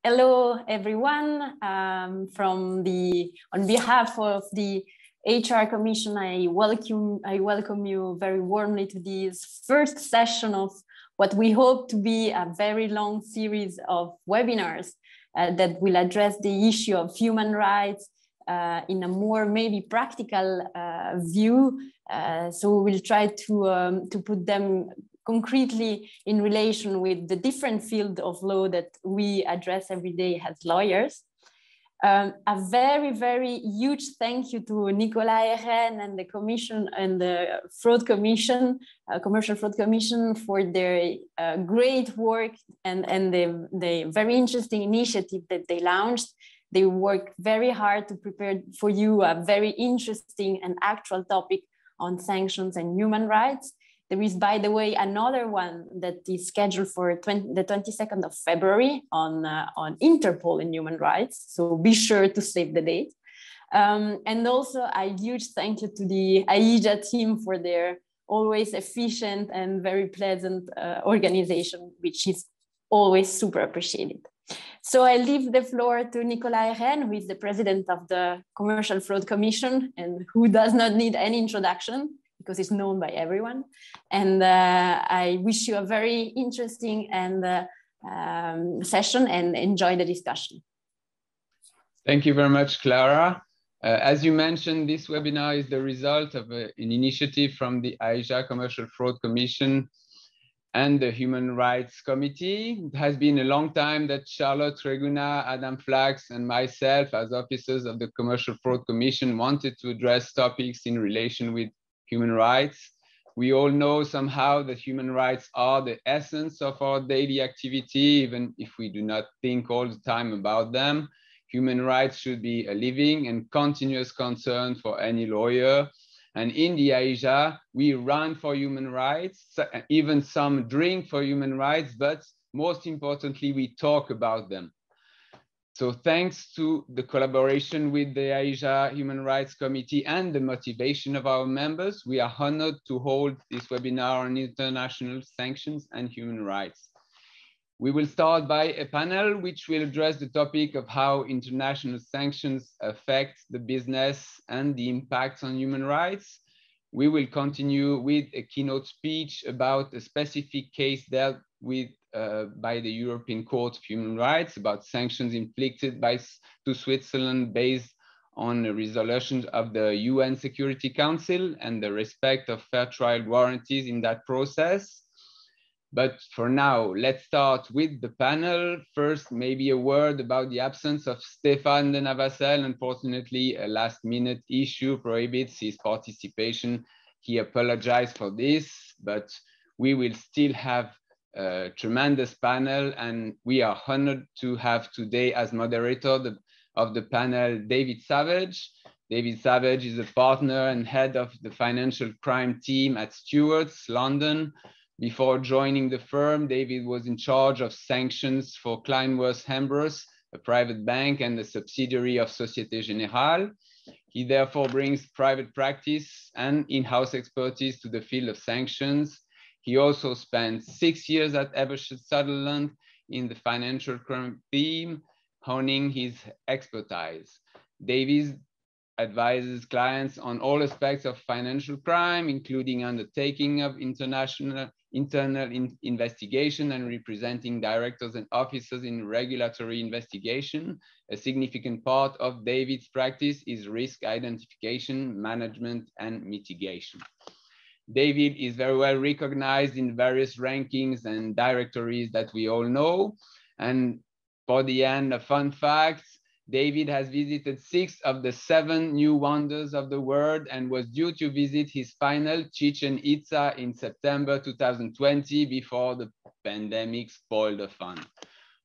Hello, everyone. On behalf of the HR Commission, I welcome you very warmly to this first session of what we hope to be a very long series of webinars that will address the issue of human rights in a more maybe practical view. So we'll try to put them concretely in relation with the different field of law that we address every day as lawyers. A very, very huge thank you to Nicolas Eren and the Commission and the Fraud Commission, Commercial Fraud Commission, for their great work and the very interesting initiative that they launched. They worked very hard to prepare for you a very interesting and actual topic on sanctions and human rights. There is, by the way, another one that is scheduled for the 22nd of February on Interpol and human rights. So be sure to save the date. And also a huge thank you to the AIJA team for their always efficient and very pleasant organization, which is always super appreciated. So I leave the floor to Nicolas Eren, who is the president of the Commercial Fraud Commission and who does not need any introduction, because it's known by everyone. And I wish you a very interesting and session and enjoy the discussion. Thank you very much, Clara. As you mentioned, this webinar is the result of an initiative from the AIJA Commercial Fraud Commission and the Human Rights Committee. It has been a long time that Charlotte Reguna, Adam Flax, and myself, as officers of the Commercial Fraud Commission, wanted to address topics in relation with human rights. We all know somehow that human rights are the essence of our daily activity, even if we do not think all the time about them. Human rights should be a living and continuous concern for any lawyer. And in the AIJA, we run for human rights, even some drink for human rights, but most importantly, we talk about them. So thanks to the collaboration with the AIJA Human Rights Committee and the motivation of our members, we are honored to hold this webinar on international sanctions and human rights. We will start by a panel which will address the topic of how international sanctions affect the business and the impacts on human rights. We will continue with a keynote speech about a specific case dealt with by the European Court of Human Rights about sanctions inflicted to Switzerland based on a resolution of the UN Security Council and the respect of fair trial warranties in that process. But for now, let's start with the panel. First, maybe a word about the absence of Stéphane de Navacelle. Unfortunately, a last-minute issue prohibits his participation. He apologized for this, but we will still have a tremendous panel, and we are honored to have today as moderator of the panel David Savage. David Savage is a partner and head of the financial crime team at Stewart's, London. Before joining the firm, David was in charge of sanctions for Kleinworth Hambros, a private bank and a subsidiary of Société Générale. He therefore brings private practice and in-house expertise to the field of sanctions. He also spent 6 years at Eversham Sutherland in the financial crime team, honing his expertise. David advises clients on all aspects of financial crime, including undertaking of internal investigation and representing directors and officers in regulatory investigation. A significant part of David's practice is risk identification, management, and mitigation. David is very well recognized in various rankings and directories that we all know. And for the end, a fun fact, David has visited 6 of the 7 new wonders of the world and was due to visit his final Chichen Itza in September 2020 before the pandemic spoiled the fun.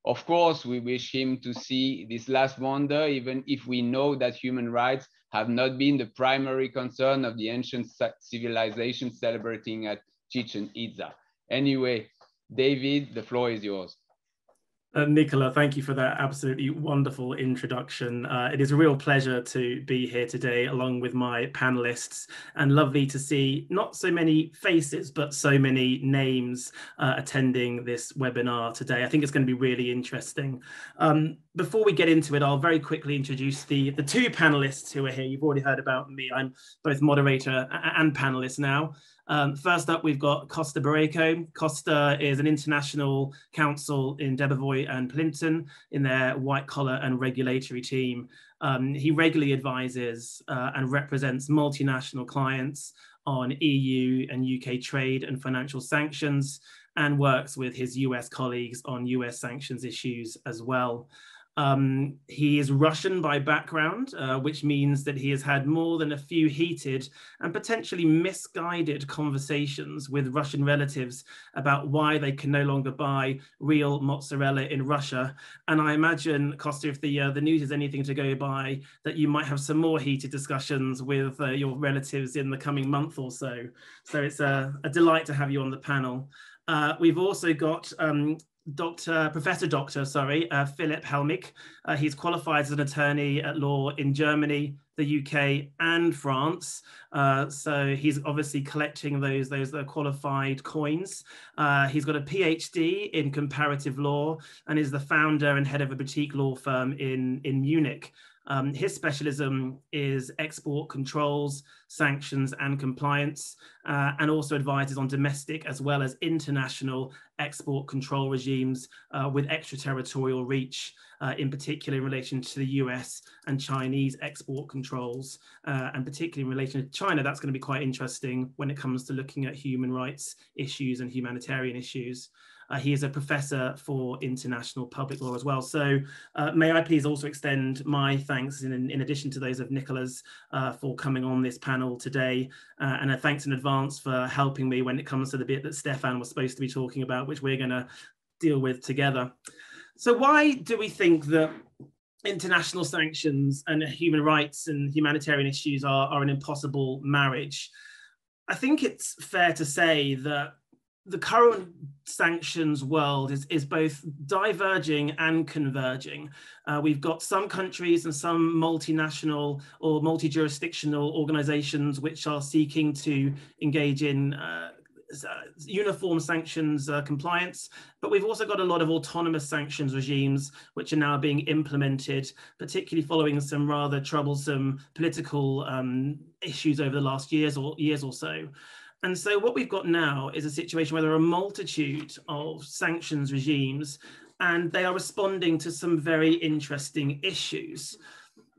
Of course, we wish him to see this last wonder, even if we know that human rights have not been the primary concern of the ancient civilization celebrating at Chichen Itza. Anyway, David, the floor is yours. Nicola, thank you for that absolutely wonderful introduction. It is a real pleasure to be here today along with my panelists, and lovely to see not so many faces, but so many names attending this webinar today. I think it's going to be really interesting. Before we get into it, I'll very quickly introduce the two panelists who are here. You've already heard about me. I'm both moderator and panelist now. First up, we've got Costa Barreto. Costa is an international counsel in Debevoise and Plympton in their white collar and regulatory team. He regularly advises and represents multinational clients on EU and UK trade and financial sanctions, and works with his US colleagues on US sanctions issues as well. He is Russian by background, which means that he has had more than a few heated and potentially misguided conversations with Russian relatives about why they can no longer buy real mozzarella in Russia. And I imagine, Costa, if the news is anything to go by, that you might have some more heated discussions with your relatives in the coming month or so. So it's a delight to have you on the panel. We've also got Professor Dr. Philip Helmick. He's qualified as an attorney at law in Germany, the UK, and France. So he's obviously collecting those qualified coins. He's got a PhD in comparative law and is the founder and head of a boutique law firm in Munich. His specialism is export controls, sanctions and compliance, and also advises on domestic as well as international export control regimes with extraterritorial reach, in particular in relation to the US and Chinese export controls, and particularly in relation to China. That's going to be quite interesting when it comes to looking at human rights issues and humanitarian issues. He is a professor for international public law as well. So may I please also extend my thanks in addition to those of Nicola's for coming on this panel today, and a thanks in advance for helping me when it comes to the bit that Stefan was supposed to be talking about, which we're going to deal with together. So why do we think that international sanctions and human rights and humanitarian issues are an impossible marriage? I think it's fair to say that the current sanctions world is both diverging and converging. We've got some countries and some multinational or multi-jurisdictional organizations which are seeking to engage in uniform sanctions compliance, but we've also got a lot of autonomous sanctions regimes which are now being implemented, particularly following some rather troublesome political issues over the last years or so. And so what we've got now is a situation where there are a multitude of sanctions regimes, and they are responding to some very interesting issues.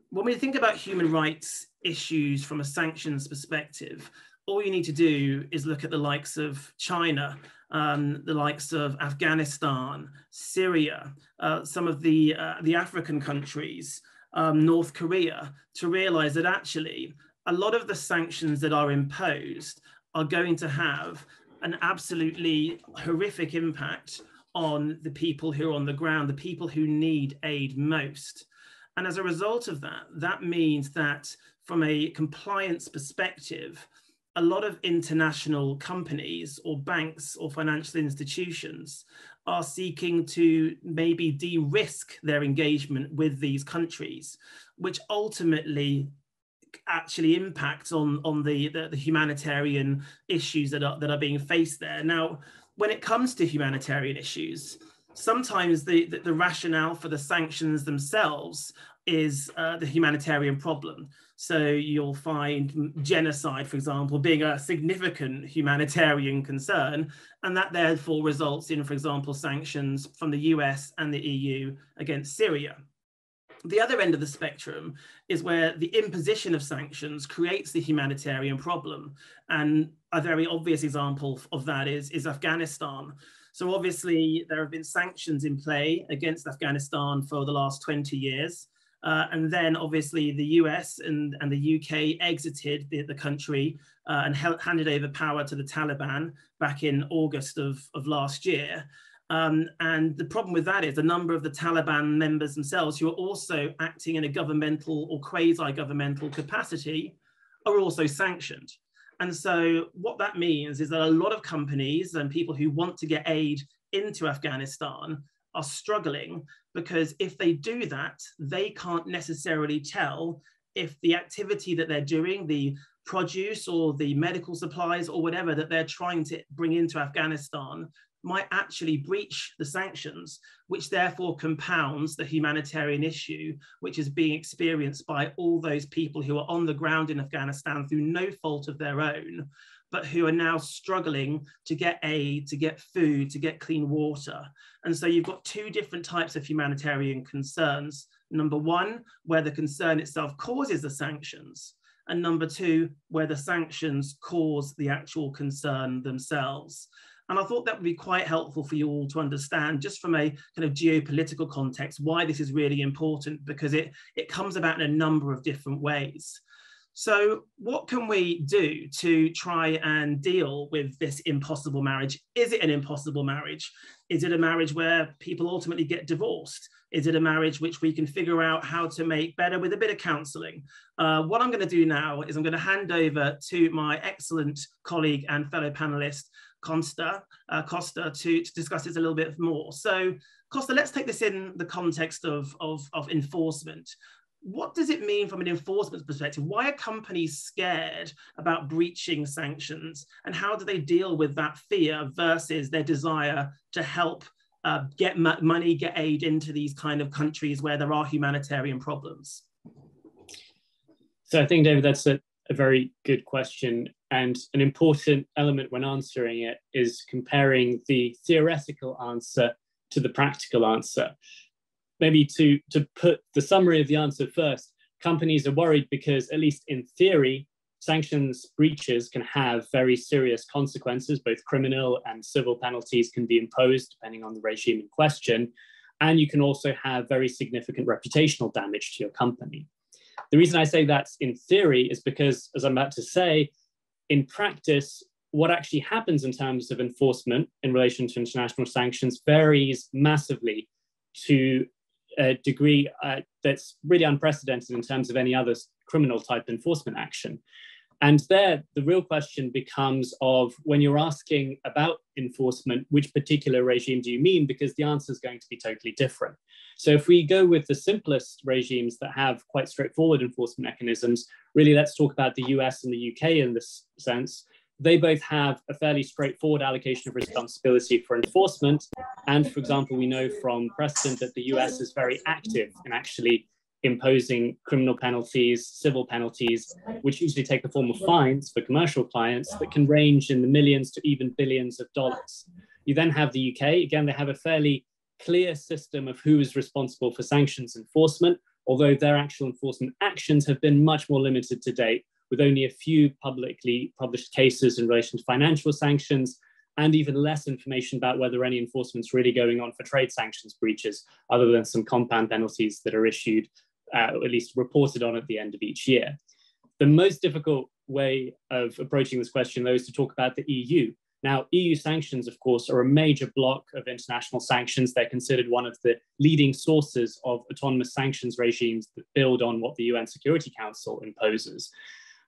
When we think about human rights issues from a sanctions perspective, all you need to do is look at the likes of China, the likes of Afghanistan, Syria, some of the African countries, North Korea, to realize that actually a lot of the sanctions that are imposed are going to have an absolutely horrific impact on the people who are on the ground, the people who need aid most. And as a result of that, that means that from a compliance perspective, a lot of international companies or banks or financial institutions are seeking to maybe de-risk their engagement with these countries, which ultimately actually impacts on the humanitarian issues that are being faced there. Now, when it comes to humanitarian issues, sometimes the rationale for the sanctions themselves is the humanitarian problem. So you'll find genocide, for example, being a significant humanitarian concern, and that therefore results in, for example, sanctions from the US and the EU against Syria. The other end of the spectrum is where the imposition of sanctions creates the humanitarian problem. And a very obvious example of that is Afghanistan. So obviously there have been sanctions in play against Afghanistan for the last 20 years. And then obviously the US and the UK exited the country and handed over power to the Taliban back in August of last year. And the problem with that is a number of the Taliban members themselves who are also acting in a governmental or quasi-governmental capacity are also sanctioned. And so what that means is that a lot of companies and people who want to get aid into Afghanistan are struggling, because if they do that, they can't necessarily tell if the activity that they're doing, the produce or the medical supplies or whatever that they're trying to bring into Afghanistan, might actually breach the sanctions, which therefore compounds the humanitarian issue, which is being experienced by all those people who are on the ground in Afghanistan through no fault of their own, but who are now struggling to get aid, to get food, to get clean water. And so you've got two different types of humanitarian concerns. Number one, where the concern itself causes the sanctions, and number two, where the sanctions cause the actual concern themselves. And I thought that would be quite helpful for you all to understand, just from a kind of geopolitical context, why this is really important, because it comes about in a number of different ways. So what can we do to try and deal with this impossible marriage? Is it an impossible marriage? Is it a marriage where people ultimately get divorced? Is it a marriage which we can figure out how to make better with a bit of counselling? What I'm going to do now is I'm going to hand over to my excellent colleague and fellow panellist, Costa, to discuss this a little bit more. So, Costa, let's take this in the context of enforcement. What does it mean from an enforcement perspective? Why are companies scared about breaching sanctions? And how do they deal with that fear versus their desire to help get money, get aid into these kind of countries where there are humanitarian problems? So I think, David, that's a very good question. And an important element when answering it is comparing the theoretical answer to the practical answer. Maybe to put the summary of the answer first, companies are worried because, at least in theory, sanctions breaches can have very serious consequences. Both criminal and civil penalties can be imposed depending on the regime in question. And you can also have very significant reputational damage to your company. The reason I say that's in theory is because, as I'm about to say, in practice, what actually happens in terms of enforcement in relation to international sanctions varies massively to a degree that's really unprecedented in terms of any other criminal type enforcement action. And there, the real question becomes of, when you're asking about enforcement, which particular regime do you mean? Because the answer is going to be totally different. So if we go with the simplest regimes that have quite straightforward enforcement mechanisms, really let's talk about the US and the UK in this sense. They both have a fairly straightforward allocation of responsibility for enforcement. And for example, we know from precedent that the US is very active in actually imposing criminal penalties, civil penalties, which usually take the form of fines for commercial clients that can range in the millions to even billions of dollars. You then have the UK. Again, they have a fairly clear system of who is responsible for sanctions enforcement, although their actual enforcement actions have been much more limited to date, with only a few publicly published cases in relation to financial sanctions, and even less information about whether any enforcement is really going on for trade sanctions breaches, other than some compound penalties that are issued, at least reported on at the end of each year. The most difficult way of approaching this question, though, is to talk about the EU. Now, EU sanctions, of course, are a major block of international sanctions. They're considered one of the leading sources of autonomous sanctions regimes that build on what the UN Security Council imposes.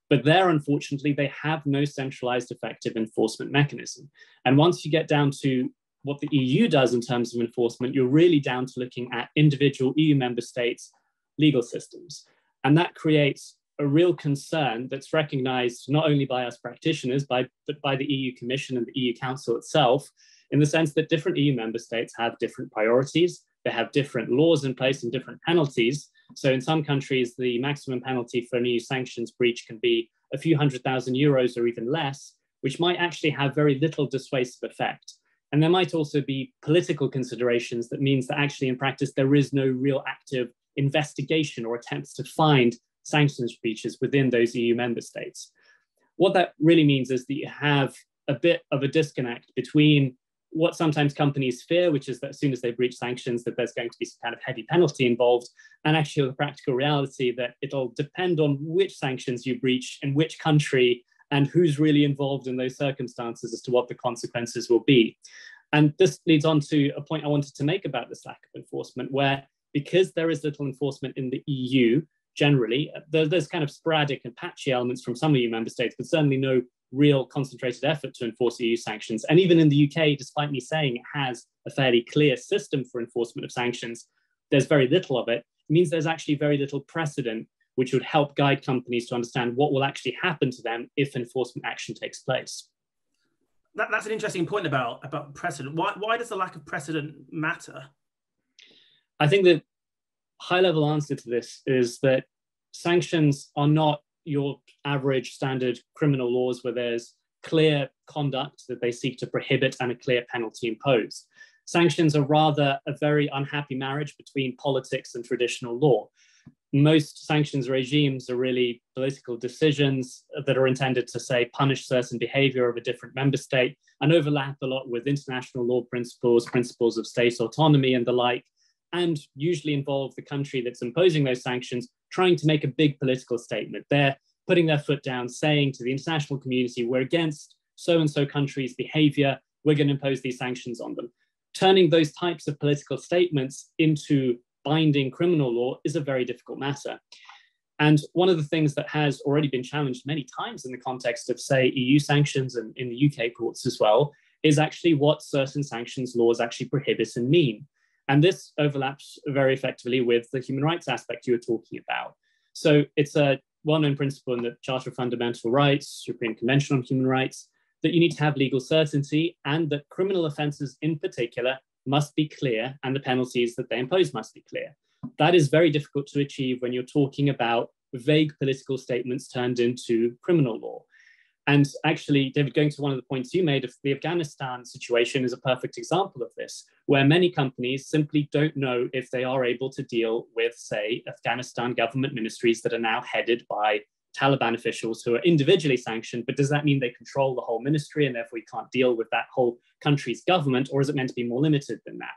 But there, unfortunately, they have no centralized effective enforcement mechanism. And once you get down to what the EU does in terms of enforcement, you're really down to looking at individual EU member states' legal systems. And that creates a real concern that's recognized not only by us practitioners, but by the EU Commission and the EU Council itself, in the sense that different EU member states have different priorities. They have different laws in place and different penalties. So in some countries, the maximum penalty for an EU sanctions breach can be a few €100,000 or even less, which might actually have very little dissuasive effect. And there might also be political considerations that means that actually in practice, there is no real active investigation or attempts to find sanctions breaches within those EU member states. What that really means is that you have a bit of a disconnect between what sometimes companies fear, which is that as soon as they breach sanctions, that there's going to be some kind of heavy penalty involved, and actually the practical reality that it'll depend on which sanctions you breach in which country and who's really involved in those circumstances as to what the consequences will be. And this leads on to a point I wanted to make about this lack of enforcement, where because there is little enforcement in the EU, generally, there's kind of sporadic and patchy elements from some EU member states, but certainly no real concentrated effort to enforce EU sanctions. And even in the UK, despite me saying it has a fairly clear system for enforcement of sanctions, there's very little of it. It means there's actually very little precedent which would help guide companies to understand what will actually happen to them if enforcement action takes place. That's an interesting point about precedent. Why does the lack of precedent matter? I think the high-level answer to this is that sanctions are not your average standard criminal laws where there's clear conduct that they seek to prohibit and a clear penalty imposed. Sanctions are rather a very unhappy marriage between politics and traditional law. Most sanctions regimes are really political decisions that are intended to, say, punish certain behavior of a different member state and overlap a lot with international law principles, principles of state autonomy and the like, and usually involve the country that's imposing those sanctions trying to make a big political statement. They're putting their foot down, saying to the international community, we're against so-and-so country's behavior, we're going to impose these sanctions on them. Turning those types of political statements into binding criminal law is a very difficult matter. And one of the things that has already been challenged many times in the context of, say, EU sanctions and in the UK courts as well, is actually what certain sanctions laws actually prohibit and mean. And this overlaps very effectively with the human rights aspect you were talking about. So it's a well-known principle in the Charter of Fundamental Rights, European Convention on Human Rights, that you need to have legal certainty and that criminal offences in particular must be clear and the penalties that they impose must be clear. That is very difficult to achieve when you're talking about vague political statements turned into criminal law. And actually, David, going to one of the points you made, of the Afghanistan situation is a perfect example of this, where many companies simply don't know if they are able to deal with, say, Afghanistan government ministries that are now headed by Taliban officials who are individually sanctioned, but does that mean they control the whole ministry and therefore you can't deal with that whole country's government, or is it meant to be more limited than that?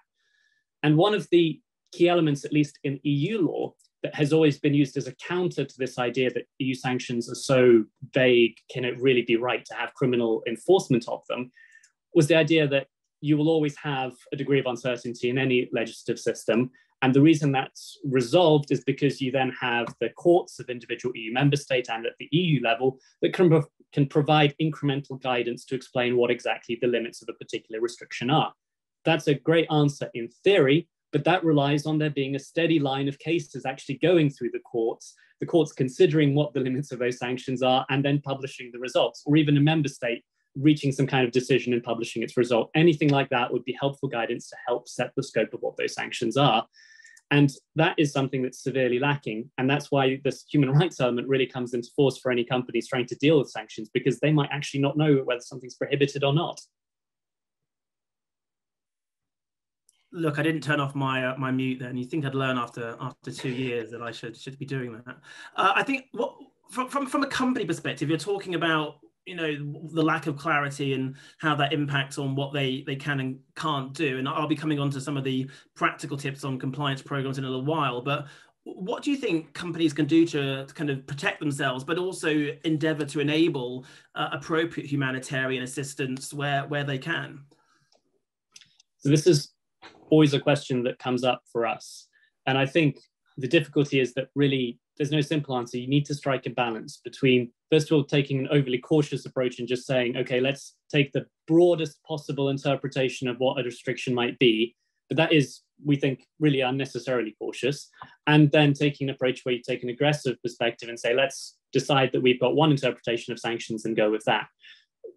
And one of the key elements, at least in EU law, that has always been used as a counter to this idea that EU sanctions are so vague, can it really be right to have criminal enforcement of them, was the idea that you will always have a degree of uncertainty in any legislative system. And the reason that's resolved is because you then have the courts of individual EU member states and at the EU level that can provide incremental guidance to explain what exactly the limits of a particular restriction are. That's a great answer in theory, but that relies on there being a steady line of cases actually going through the courts considering what the limits of those sanctions are and then publishing the results, or even a member state reaching some kind of decision and publishing its result. Anything like that would be helpful guidance to help set the scope of what those sanctions are. And that is something that's severely lacking. And that's why this human rights element really comes into force for any companies trying to deal with sanctions, because they might actually not know whether something's prohibited or not. Look, I didn't turn off my mute then. You think I'd learn after 2 years that I should be doing that? I think from a company perspective, you're talking about the lack of clarity and how that impacts on what they can and can't do. And I'll be coming on to some of the practical tips on compliance programs in a little while. But what do you think companies can do to kind of protect themselves, but also endeavor to enable appropriate humanitarian assistance where they can? So this is always a question that comes up for us. And I think the difficulty is that really there's no simple answer. You need to strike a balance between, first of all, taking an overly cautious approach and just saying, okay, let's take the broadest possible interpretation of what a restriction might be. But that is, we think, really unnecessarily cautious. And then taking an approach where you take an aggressive perspective and say, let's decide that we've got one interpretation of sanctions and go with that.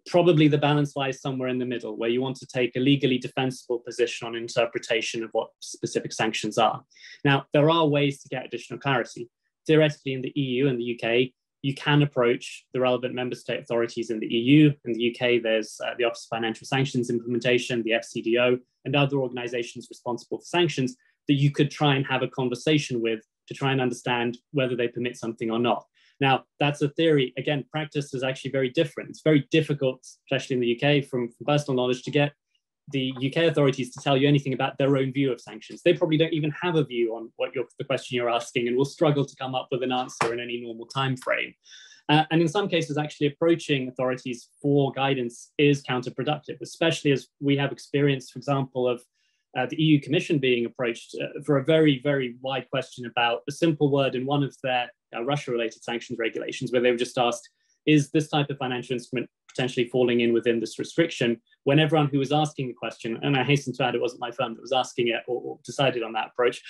Probably the balance lies somewhere in the middle, where you want to take a legally defensible position on interpretation of what specific sanctions are. Now, there are ways to get additional clarity. Theoretically, in the EU and the UK, you can approach the relevant member state authorities in the EU. In the UK, there's the Office of Financial Sanctions Implementation, the FCDO, and other organizations responsible for sanctions that you could try and have a conversation with to try and understand whether they permit something or not. Now, that's a theory. Again, practice is actually very different. It's very difficult, especially in the UK, from personal knowledge, to get the UK authorities to tell you anything about their own view of sanctions. They probably don't even have a view on what the question you're asking, and will struggle to come up with an answer in any normal time frame. And in some cases, actually approaching authorities for guidance is counterproductive, especially as we have experience, for example, of the EU Commission being approached for a very, very wide question about a simple word in one of their Russia-related sanctions regulations, where they were just asked, is this type of financial instrument potentially falling in within this restriction? When everyone who was asking the question, and I hasten to add, it wasn't my firm that was asking it or decided on that approach,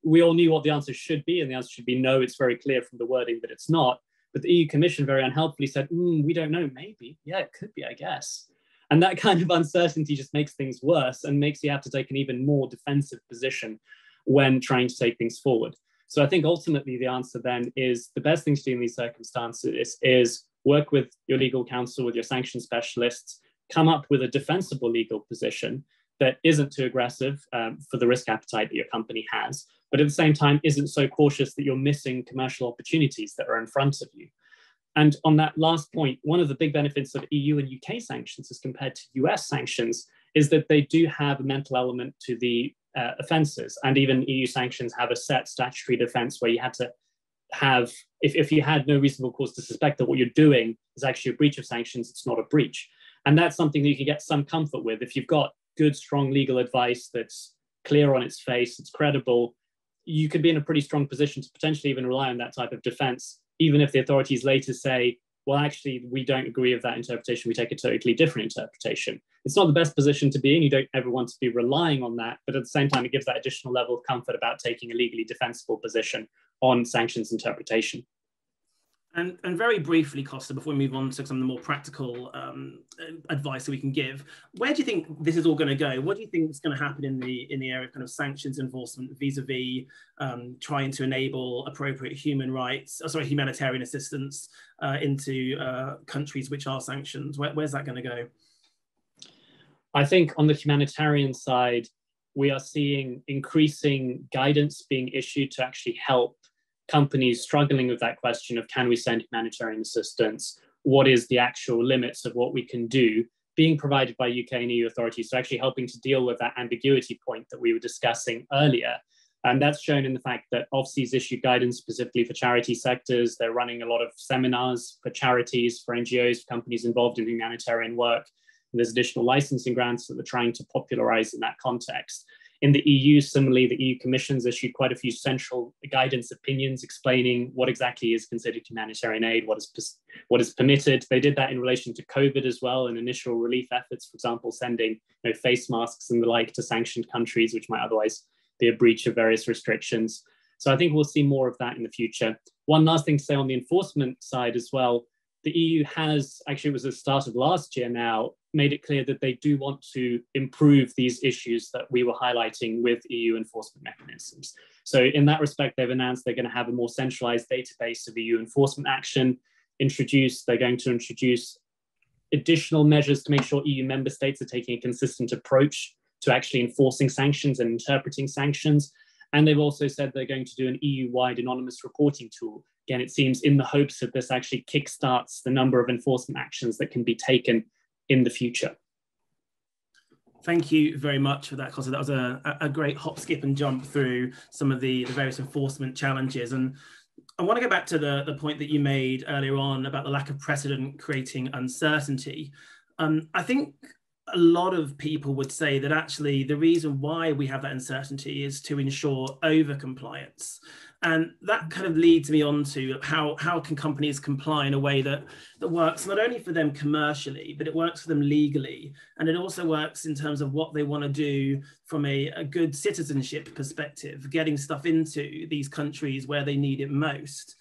we all knew what the answer should be, and the answer should be no. It's very clear from the wording that it's not. But the EU Commission very unhelpfully said, we don't know, maybe. Yeah, it could be, I guess. And that kind of uncertainty just makes things worse and makes you have to take an even more defensive position when trying to take things forward. So I think ultimately the answer then is the best thing to do in these circumstances is work with your legal counsel, with your sanctions specialists, come up with a defensible legal position that isn't too aggressive for the risk appetite that your company has, but at the same time isn't so cautious that you're missing commercial opportunities that are in front of you. And on that last point, one of the big benefits of EU and UK sanctions as compared to US sanctions is that they do have a mental element to the offences. And even EU sanctions have a set statutory defence where you had to have, if you had no reasonable cause to suspect that what you're doing is actually a breach of sanctions, it's not a breach. And that's something that you can get some comfort with. If you've got good, strong legal advice that's clear on its face, it's credible, you could be in a pretty strong position to potentially even rely on that type of defence, even if the authorities later say, well, actually, we don't agree with that interpretation, we take a totally different interpretation. It's not the best position to be in. You don't ever want to be relying on that, but at the same time, it gives that additional level of comfort about taking a legally defensible position on sanctions interpretation. And very briefly, Costa, before we move on to some of the more practical advice that we can give, where do you think this is all going to go? What do you think is going to happen in the area of kind of sanctions enforcement vis-a-vis trying to enable appropriate humanitarian assistance into countries which are sanctioned? Where's that going to go? I think on the humanitarian side, we are seeing increasing guidance being issued to actually help companies struggling with that question of, can we send humanitarian assistance? What is the actual limits of what we can do, being provided by UK and EU authorities, so actually helping to deal with that ambiguity point that we were discussing earlier. And that's shown in the fact that OFCI's issued guidance specifically for charity sectors. They're running a lot of seminars for charities, for NGOs, for companies involved in humanitarian work. And there's additional licensing grants that they're trying to popularize in that context. In the EU, similarly, the EU Commission's issued quite a few central guidance opinions explaining what exactly is considered humanitarian aid, what is permitted. They did that in relation to COVID as well, and initial relief efforts, for example, sending face masks and the like to sanctioned countries, which might otherwise be a breach of various restrictions. So I think we'll see more of that in the future. One last thing to say on the enforcement side as well, the EU has, actually it was the start of last year now, made it clear that they do want to improve these issues that we were highlighting with EU enforcement mechanisms. So in that respect, they've announced they're going to have a more centralized database of EU enforcement action introduced. They're going to introduce additional measures to make sure EU member states are taking a consistent approach to actually enforcing sanctions and interpreting sanctions. And they've also said they're going to do an EU-wide anonymous reporting tool. Again, it seems in the hopes that this actually kickstarts the number of enforcement actions that can be taken in the future. Thank you very much for that, Costa. That was a great hop, skip and jump through some of the various enforcement challenges. And I want to go back to the point that you made earlier on about the lack of precedent creating uncertainty. I think a lot of people would say that actually the reason why we have that uncertainty is to ensure over-compliance. And that kind of leads me on to how can companies comply in a way that works not only for them commercially, but it works for them legally. And it also works in terms of what they want to do from a good citizenship perspective, getting stuff into these countries where they need it most.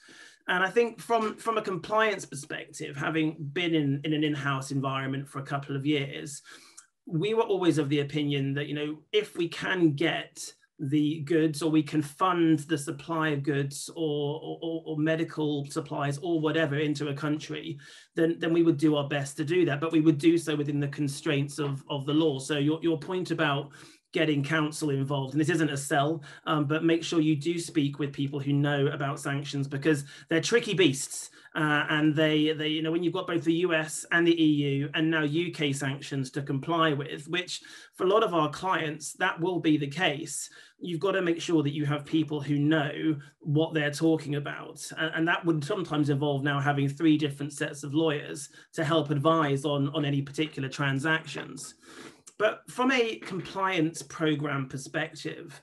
And I think from a compliance perspective, having been in an in-house environment for a couple of years, we were always of the opinion that, if we can get the goods, or we can fund the supply of goods or medical supplies or whatever into a country, then we would do our best to do that, but we would do so within the constraints of the law. So your point about getting counsel involved, and this isn't a sell, but make sure you do speak with people who know about sanctions, because they're tricky beasts. And they when you've got both the US and the EU and now UK sanctions to comply with, which for a lot of our clients, that will be the case, you've got to make sure that you have people who know what they're talking about. And that would sometimes involve now having 3 different sets of lawyers to help advise on any particular transactions. But from a compliance program perspective,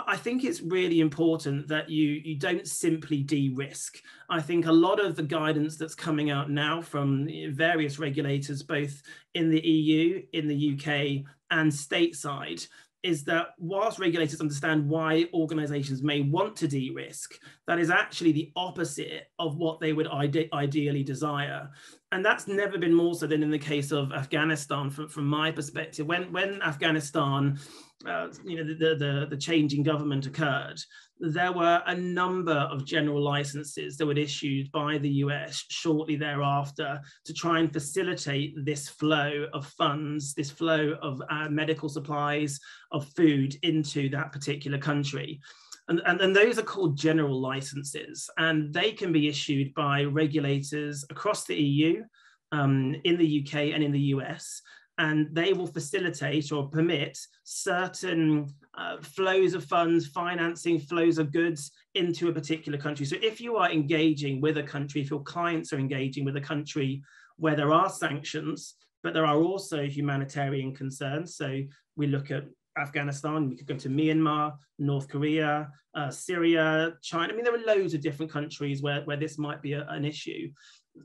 I think it's really important that you don't simply de-risk. I think a lot of the guidance that's coming out now from various regulators, both in the EU, in the UK, and stateside, is that whilst regulators understand why organizations may want to de-risk, that is actually the opposite of what they would ideally desire. And that's never been more so than in the case of Afghanistan, from my perspective. When Afghanistan, the change in government occurred, there were a number of general licenses that were issued by the US shortly thereafter to try and facilitate this flow of funds, this flow of medical supplies, of food into that particular country. And those are called general licenses, and they can be issued by regulators across the EU, in the UK and in the US, and they will facilitate or permit certain flows of funds, financing, flows of goods into a particular country. So if you are engaging with a country, if your clients are engaging with a country where there are sanctions, but there are also humanitarian concerns, so we look at Afghanistan, we could go to Myanmar, North Korea, Syria, China. I mean, there are loads of different countries where this might be an issue.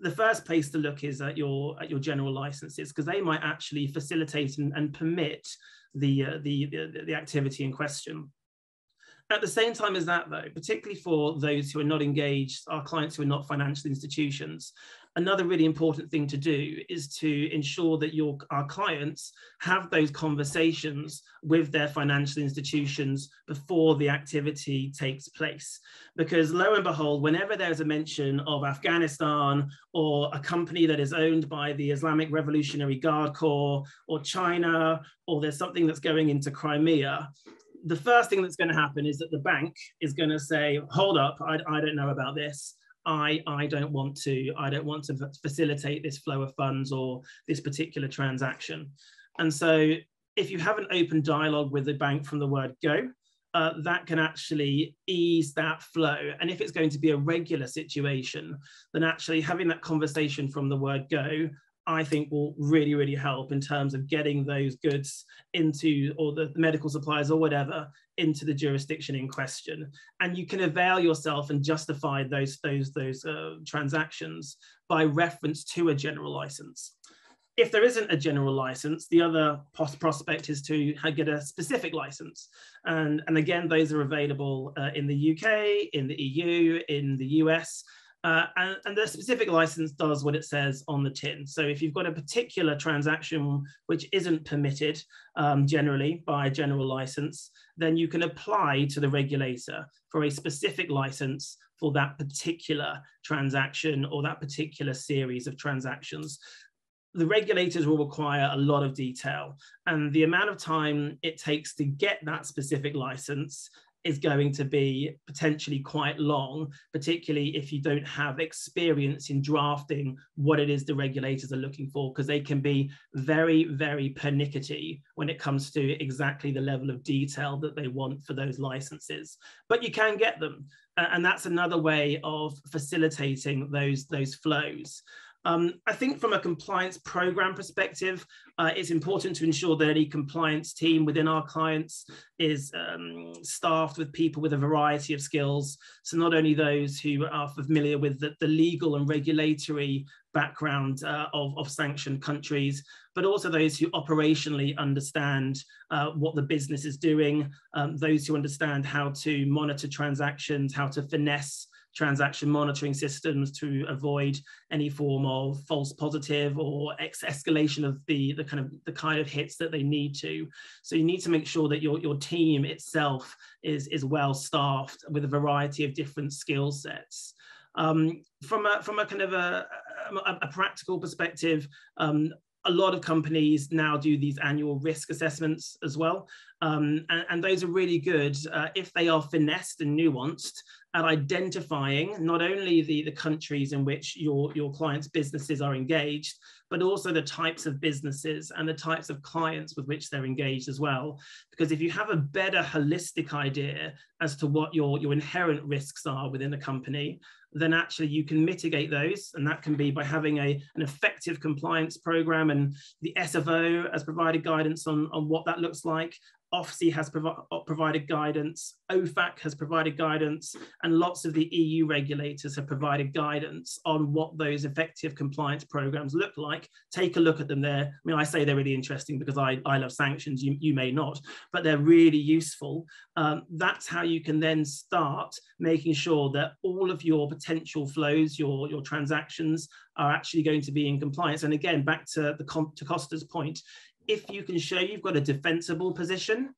The first place to look is at your general licenses, because they might actually facilitate and permit the activity in question. At the same time as that, though, particularly for those who are not engaged, our clients who are not financial institutions, another really important thing to do is to ensure that our clients have those conversations with their financial institutions before the activity takes place. Because lo and behold, whenever there's a mention of Afghanistan or a company that is owned by the Islamic Revolutionary Guard Corps or China, or there's something that's going into Crimea, the first thing that's going to happen is that the bank is going to say, hold up, I don't know about this. I don't want to facilitate this flow of funds or this particular transaction. And so if you have an open dialogue with the bank from the word go, that can actually ease that flow. And if it's going to be a regular situation, then actually having that conversation from the word go, I think will really, really help in terms of getting those goods into, or the medical supplies or whatever, into the jurisdiction in question. And you can avail yourself and justify those transactions by reference to a general license. If there isn't a general license, the other prospect is to get a specific license. And again, those are available in the UK, in the EU, in the US. And the specific license does what it says on the tin. So if you've got a particular transaction which isn't permitted generally by a general license, then you can apply to the regulator for a specific license for that particular transaction or that particular series of transactions. The regulators will require a lot of detail, and the amount of time it takes to get that specific license is going to be potentially quite long, particularly if you don't have experience in drafting what it is the regulators are looking for, because they can be very, very pernickety when it comes to exactly the level of detail that they want for those licenses. But you can get them, and that's another way of facilitating those flows. I think from a compliance program perspective, it's important to ensure that any compliance team within our clients is staffed with people with a variety of skills. So not only those who are familiar with the legal and regulatory background of sanctioned countries, but also those who operationally understand what the business is doing, those who understand how to monitor transactions, how to finesse transaction monitoring systems to avoid any form of false positive or escalation of the kind of hits that they need to. So you need to make sure that your team itself is well staffed with a variety of different skill sets. From a kind of a practical perspective, a lot of companies now do these annual risk assessments as well. And those are really good if they are finessed and nuanced at identifying not only the countries in which your clients' businesses are engaged, but also the types of businesses and the types of clients with which they're engaged as well. Because if you have a better holistic idea as to what your inherent risks are within a company, then actually you can mitigate those. And that can be by having an effective compliance program, and the SFO has provided guidance on what that looks like. OFSI has provided guidance, OFAC has provided guidance, and lots of the EU regulators have provided guidance on what those effective compliance programs look like. Take a look at them there. I mean, I say they're really interesting because I love sanctions, you may not, but they're really useful. That's how you can then start making sure that all of your potential flows, your transactions are actually going to be in compliance. And again, back to Costa's point, if you can show you've got a defensible position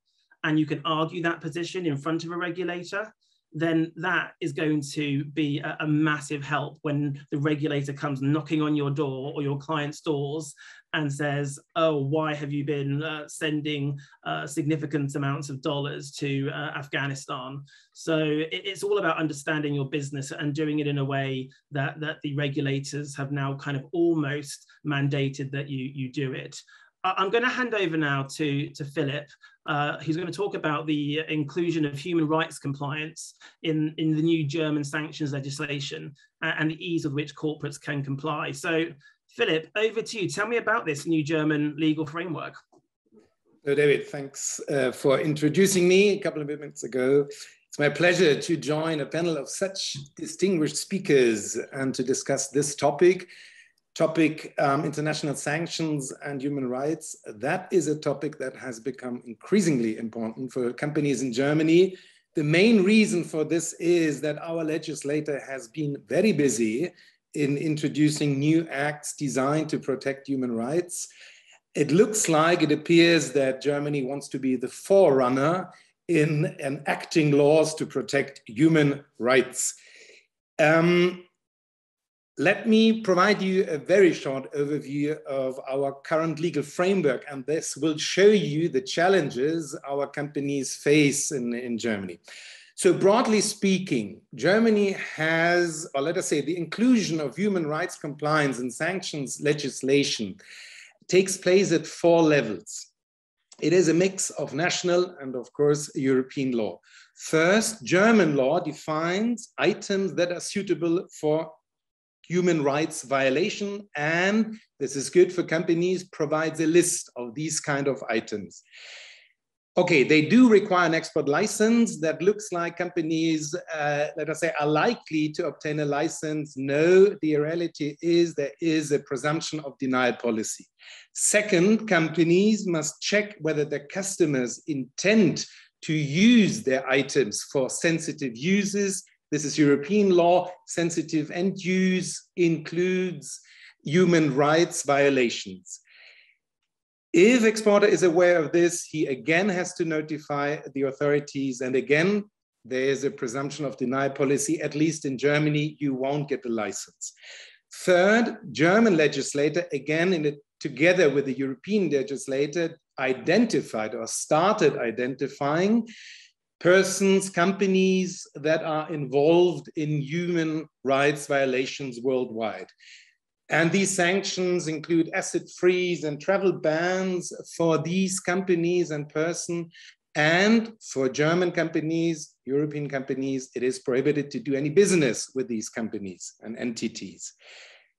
and you can argue that position in front of a regulator, then that is going to be a massive help when the regulator comes knocking on your door or your client's doors and says, oh, why have you been sending significant amounts of dollars to Afghanistan? So it's all about understanding your business and doing it in a way that the regulators have now kind of almost mandated that you do it. I'm going to hand over now to Philip, who's going to talk about the inclusion of human rights compliance in the new German sanctions legislation and the ease with which corporates can comply. So, Philip, over to you. Tell me about this new German legal framework. So, David, thanks for introducing me a couple of minutes ago. It's my pleasure to join a panel of such distinguished speakers and to discuss this topic, international sanctions and human rights. That is a topic that has become increasingly important for companies in Germany. The main reason for this is that our legislator has been very busy in introducing new acts designed to protect human rights. It looks like, it appears that Germany wants to be the forerunner in enacting laws to protect human rights. Let me provide you a very short overview of our current legal framework, and this will show you the challenges our companies face in Germany. So broadly speaking, Germany has, or let us say, the inclusion of human rights compliance and sanctions legislation takes place at 4 levels. It is a mix of national and, of course, European law. First, German law defines items that are suitable for human rights violation, and this is good for companies, provides a list of these kind of items. Okay, they do require an export license. That looks like companies, let us say, are likely to obtain a license. No, the reality is there is a presumption of denial policy. Second, companies must check whether their customers intend to use their items for sensitive uses. This is European law. Sensitive end use includes human rights violations. If exporter is aware of this, he again has to notify the authorities. And again, there is a presumption of denial policy. At least in Germany, you won't get a license. Third, German legislator, again, together with the European legislator, identified or started identifying persons, companies that are involved in human rights violations worldwide. And these sanctions include asset freeze and travel bans for these companies and persons. And for German companies, European companies, it is prohibited to do any business with these companies and entities.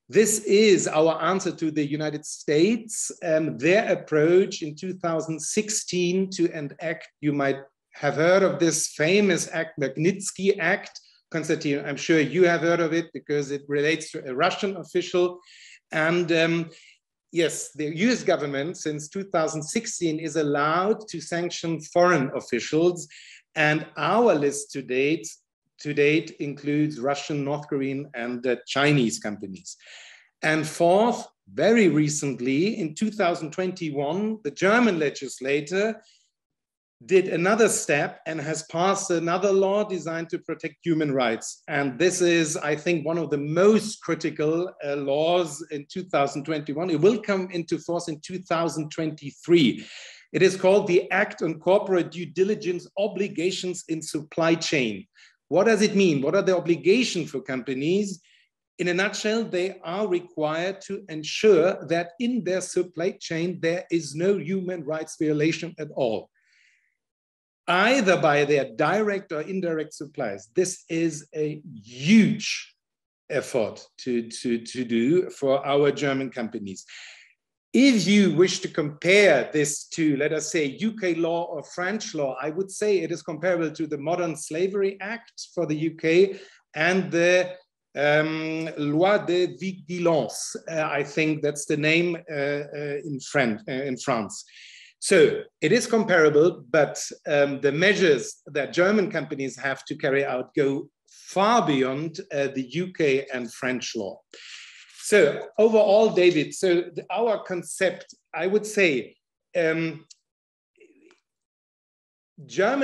This is our answer to the United States, their approach in 2016 to enact, you might have heard of this famous act, Magnitsky Act. Konstantin, I'm sure you have heard of it because it relates to a Russian official. And yes, the US government since 2016 is allowed to sanction foreign officials. And our list to date includes Russian, North Korean, and Chinese companies. And fourth, very recently in 2021, the German legislator did another step and has passed another law designed to protect human rights. And this is, I think, one of the most critical laws in 2021. It will come into force in 2023. It is called the Act on Corporate Due Diligence Obligations in Supply Chain. What does it mean? What are the obligations for companies? In a nutshell, they are required to ensure that in their supply chain, there is no human rights violation at all, either by their direct or indirect suppliers. This is a huge effort to do for our German companies. If you wish to compare this to, let us say, UK law or French law, I would say it is comparable to the Modern Slavery Act for the UK and the Loi de Vigilance. I think that's the name in France. So it is comparable, but the measures that German companies have to carry out go far beyond the UK and French law. So overall, David, so our concept, I would say, German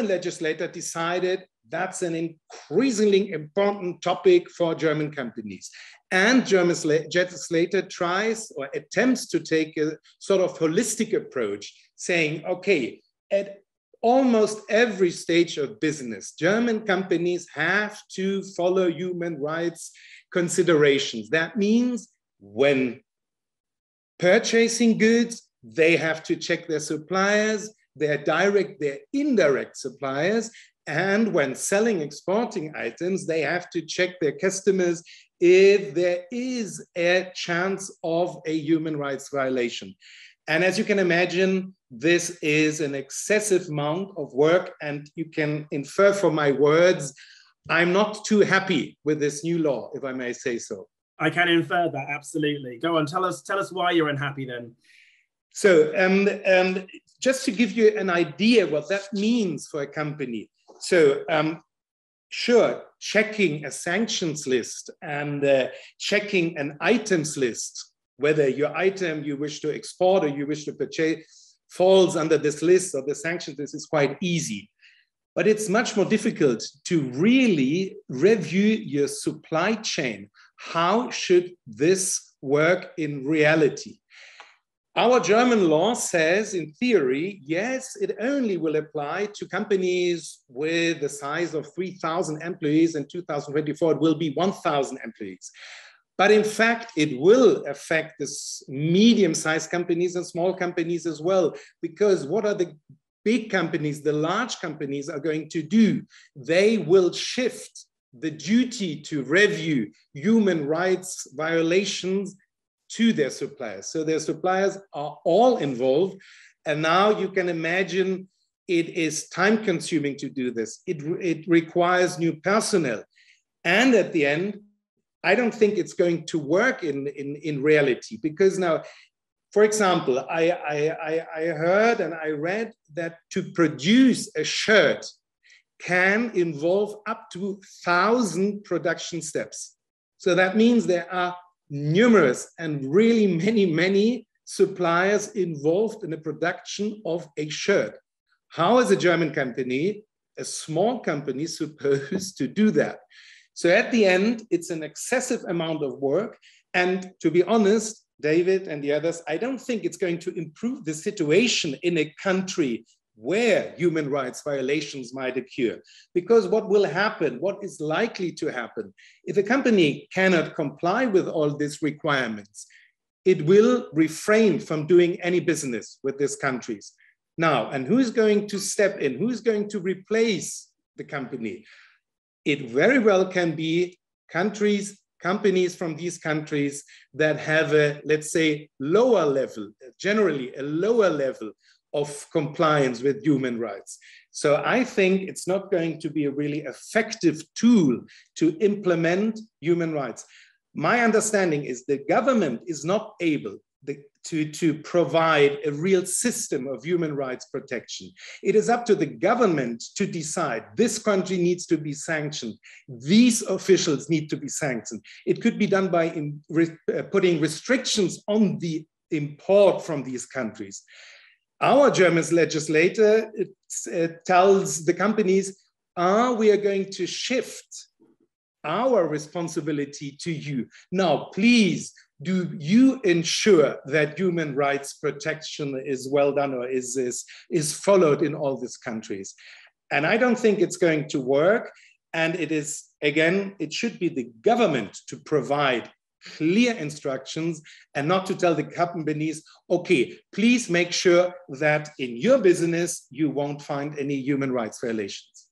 legislator decided that's an increasingly important topic for German companies. And German legislator tries or attempts to take a sort of holistic approach, saying, okay, at almost every stage of business, German companies have to follow human rights considerations. That means when purchasing goods, they have to check their suppliers, their direct, their indirect suppliers. And when selling, exporting items, they have to check their customers if there is a chance of a human rights violation. And as you can imagine, this is an excessive amount of work. And you can infer from my words, I'm not too happy with this new law, if I may say so. I can infer that, absolutely. Go on, tell us why you're unhappy then. So just to give you an idea what that means for a company. So sure, checking a sanctions list and checking an items list, whether your item you wish to export or you wish to purchase falls under this list or the sanctions list is quite easy. But it's much more difficult to really review your supply chain. How should this work in reality? Our German law says, in theory, yes, it only will apply to companies with the size of 3,000 employees. In 2024, it will be 1,000 employees. But in fact, it will affect this medium-sized companies and small companies as well, because what are the big companies, the large companies are going to do? They will shift the duty to review human rights violations to their suppliers. So their suppliers are all involved. And now you can imagine it is time consuming to do this. It requires new personnel. And at the end, I don't think it's going to work in reality, because now, for example, I heard and I read that to produce a shirt can involve up to 1,000 production steps. So that means there are numerous and really many suppliers involved in the production of a shirt. How is a German company, a small company, supposed to do that? So at the end, it's an excessive amount of work. And to be honest, David and the others, I don't think it's going to improve the situation in a country where human rights violations might occur. Because what will happen, what is likely to happen, if a company cannot comply with all these requirements, it will refrain from doing any business with these countries. Now, and who is going to step in? Who is going to replace the company? It very well can be companies from these countries that have a, let's say, lower level, generally a lower level of compliance with human rights. So I think it's not going to be a really effective tool to implement human rights. My understanding is the government is not able to provide a real system of human rights protection. It is up to the government to decide this country needs to be sanctioned. These officials need to be sanctioned. It could be done by putting restrictions on the import from these countries. Our German legislator tells the companies, we are going to shift our responsibility to you. Now, please, do you ensure that human rights protection is well done or is followed in all these countries? And I don't think it's going to work. And it is, again, it should be the government to provide clear instructions and not to tell the companies, okay, please make sure that in your business, you won't find any human rights violations.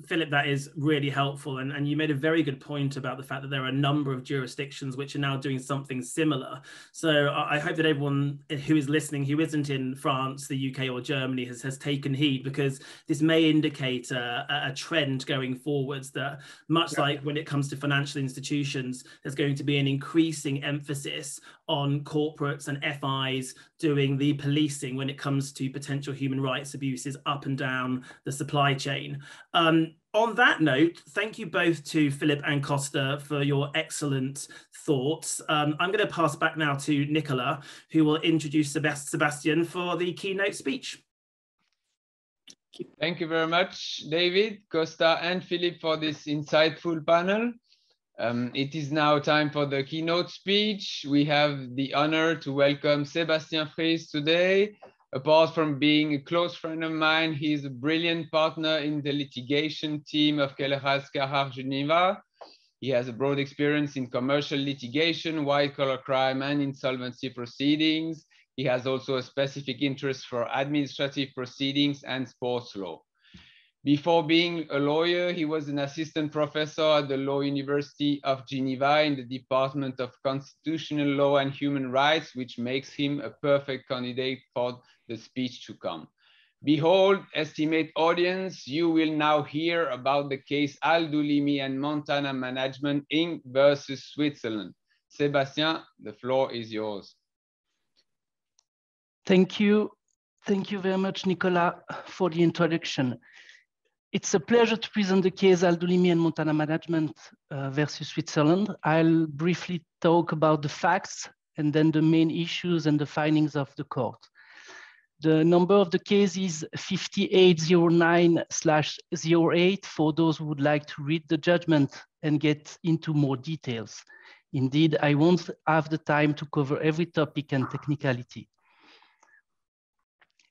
Philip, that is really helpful. And you made a very good point about the fact that there are a number of jurisdictions which are now doing something similar. So I hope that everyone who is listening, who isn't in France, the UK or Germany has taken heed, because this may indicate a trend going forwards that much like when it comes to financial institutions, there's going to be an increasing emphasis on corporates and FIs doing the policing when it comes to potential human rights abuses up and down the supply chain. On that note, thank you both to Philip and Costa for your excellent thoughts. I'm going to pass back now to Nicola, who will introduce Sebastian for the keynote speech. Thank you very much, David, Costa, and Philip for this insightful panel. It is now time for the keynote speech. We have the honor to welcome Sebastian Freeze today. Apart from being a close friend of mine, he is a brilliant partner in the litigation team of Keller Geneva. He has a broad experience in commercial litigation, white-collar crime, and insolvency proceedings. He has also a specific interest for administrative proceedings and sports law. Before being a lawyer, he was an assistant professor at the Law University of Geneva in the Department of Constitutional Law and Human Rights, which makes him a perfect candidate for the speech to come. Behold, estimate audience, you will now hear about the case Al-Doulimi and Montana Management Inc. versus Switzerland. Sebastian, the floor is yours. Thank you. Thank you very much, Nicola, for the introduction. It's a pleasure to present the case Al-Doulimi and Montana Management versus Switzerland. I'll briefly talk about the facts and then the main issues and the findings of the court. The number of the case is 5809/08 for those who would like to read the judgment and get into more details. Indeed, I won't have the time to cover every topic and technicality.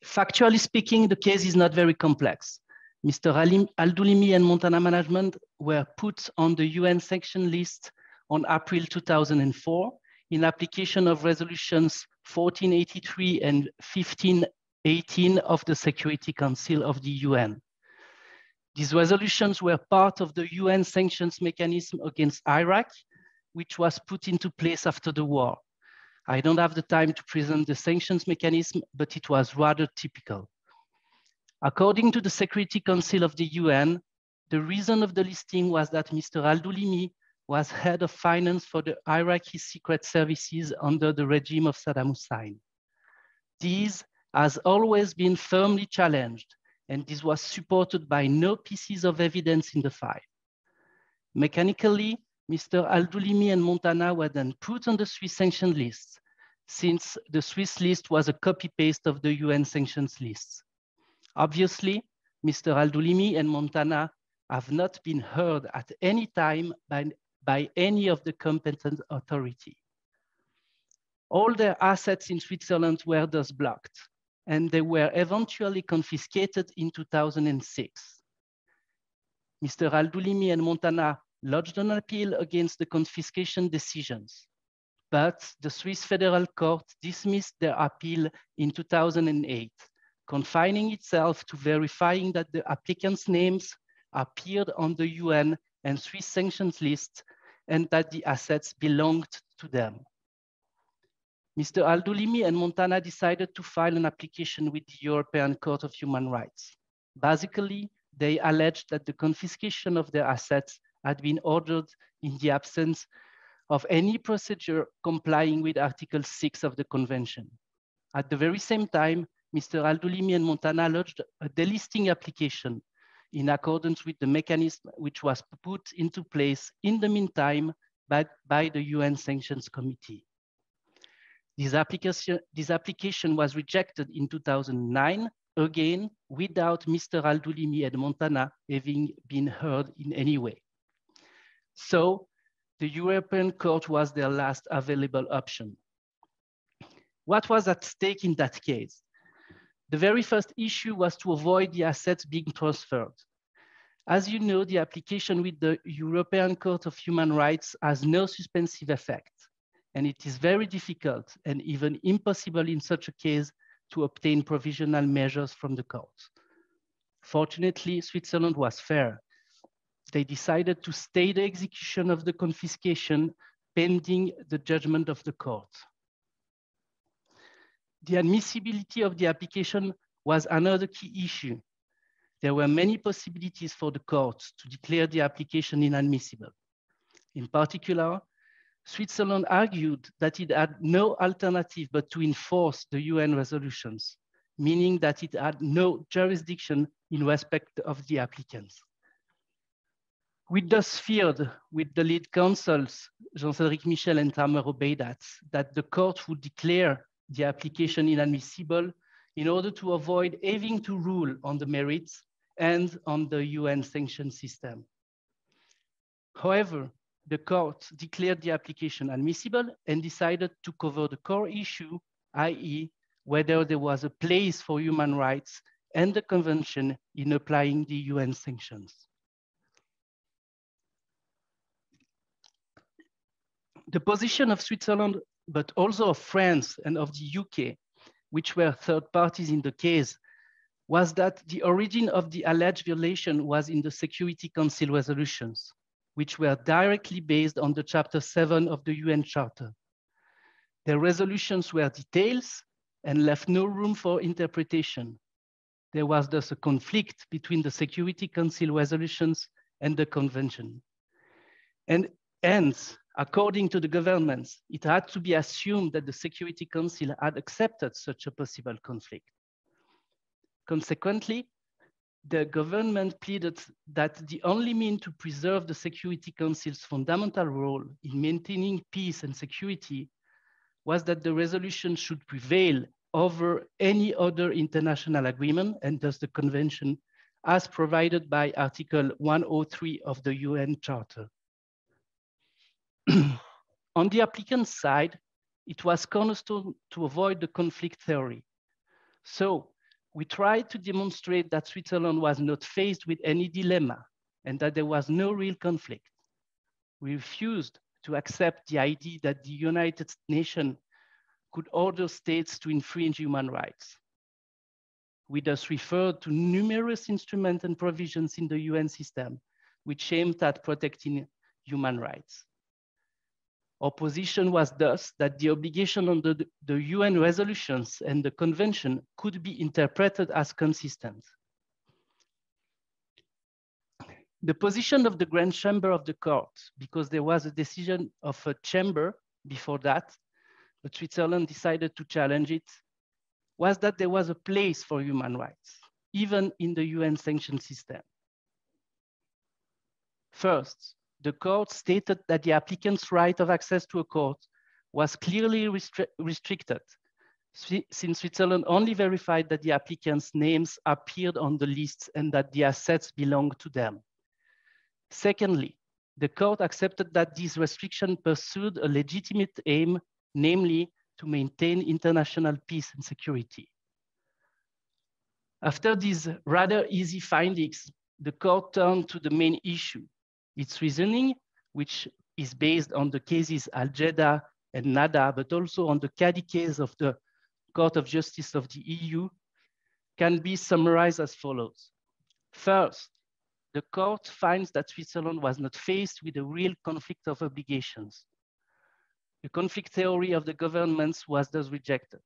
Factually speaking, the case is not very complex. Mr. Al-Doulimi and Montana Management were put on the UN sanction list on April 2004 in application of resolutions 1483 and 1518 of the Security Council of the UN. These resolutions were part of the UN sanctions mechanism against Iraq, which was put into place after the war. I don't have the time to present the sanctions mechanism, but it was rather typical. According to the Security Council of the UN, the reason of the listing was that Mr. Al-Doulimi was head of finance for the Iraqi secret services under the regime of Saddam Hussein. This has always been firmly challenged, and this was supported by no pieces of evidence in the file. Mechanically, Mr. Al-Doulimi and Montana were then put on the Swiss sanction list, since the Swiss list was a copy-paste of the UN sanctions lists. Obviously, Mr. Al-Doulimi and Montana have not been heard at any time by any of the competent authority. All their assets in Switzerland were thus blocked, and they were eventually confiscated in 2006. Mr. Al-Doulimi and Montana lodged an appeal against the confiscation decisions, but the Swiss Federal Court dismissed their appeal in 2008, confining itself to verifying that the applicants' names appeared on the UN and Swiss sanctions list and that the assets belonged to them. Mr. Al-Doulimi and Montana decided to file an application with the European Court of Human Rights. Basically, they alleged that the confiscation of their assets had been ordered in the absence of any procedure complying with Article 6 of the Convention. At the very same time, Mr. Al-Doulimi and Montana lodged a delisting application in accordance with the mechanism which was put into place in the meantime by the UN Sanctions Committee. This application was rejected in 2009, again, without Mr. Al-Doulimi and Montana having been heard in any way. So the European Court was their last available option. What was at stake in that case? The very first issue was to avoid the assets being transferred. As you know, the application with the European Court of Human Rights has no suspensive effect, and it is very difficult and even impossible in such a case to obtain provisional measures from the court. Fortunately, Switzerland was fair they decided to stay the execution of the confiscation pending the judgment of the court. The admissibility of the application was another key issue. There were many possibilities for the courts to declare the application inadmissible. In particular, Switzerland argued that it had no alternative but to enforce the UN resolutions, meaning that it had no jurisdiction in respect of the applicants. We thus feared, with the lead counsels, Jean-Cédric Michel and Tamer Obeidat, that the court would declare the application inadmissible in order to avoid having to rule on the merits and on the UN sanction system. However, the court declared the application admissible and decided to cover the core issue, i.e., whether there was a place for human rights and the convention in applying the UN sanctions. The position of Switzerland, but also of France and of the UK, which were third parties in the case, was that the origin of the alleged violation was in the Security Council resolutions, which were directly based on the Chapter 7 of the UN Charter. Their resolutions were details and left no room for interpretation. There was thus a conflict between the Security Council resolutions and the convention. And hence, according to the governments, it had to be assumed that the Security Council had accepted such a possible conflict. Consequently, the government pleaded that the only means to preserve the Security Council's fundamental role in maintaining peace and security was that the resolution should prevail over any other international agreement, and thus the convention, as provided by Article 103 of the UN Charter. On the applicant's side, it was cornerstone to avoid the conflict theory. So we tried to demonstrate that Switzerland was not faced with any dilemma and that there was no real conflict. We refused to accept the idea that the United Nations could order states to infringe human rights. We thus referred to numerous instruments and provisions in the UN system which aimed at protecting human rights. Our position was thus that the obligation under the UN resolutions and the convention could be interpreted as consistent. The position of the Grand Chamber of the court, because there was a decision of a chamber before that, but Switzerland decided to challenge it, was that there was a place for human rights, even in the UN sanction system. First, the court stated that the applicant's right of access to a court was clearly restricted, since Switzerland only verified that the applicant's names appeared on the lists and that the assets belonged to them. Secondly, the court accepted that this restriction pursued a legitimate aim, namely to maintain international peace and security. After these rather easy findings, the court turned to the main issue. Its reasoning, which is based on the cases AIJA and NADA, but also on the CADI case of the Court of Justice of the EU, can be summarized as follows. First, the court finds that Switzerland was not faced with a real conflict of obligations. The conflict theory of the governments was thus rejected.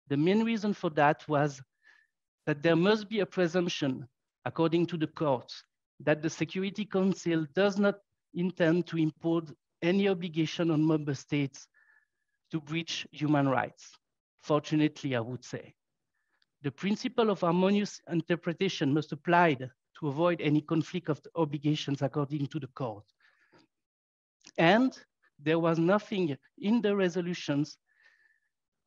The main reason for that was that there must be a presumption, according to the court, that the Security Council does not intend to impose any obligation on member states to breach human rights. Fortunately, I would say. The principle of harmonious interpretation must apply to avoid any conflict of the obligations according to the court. And there was nothing in the resolutions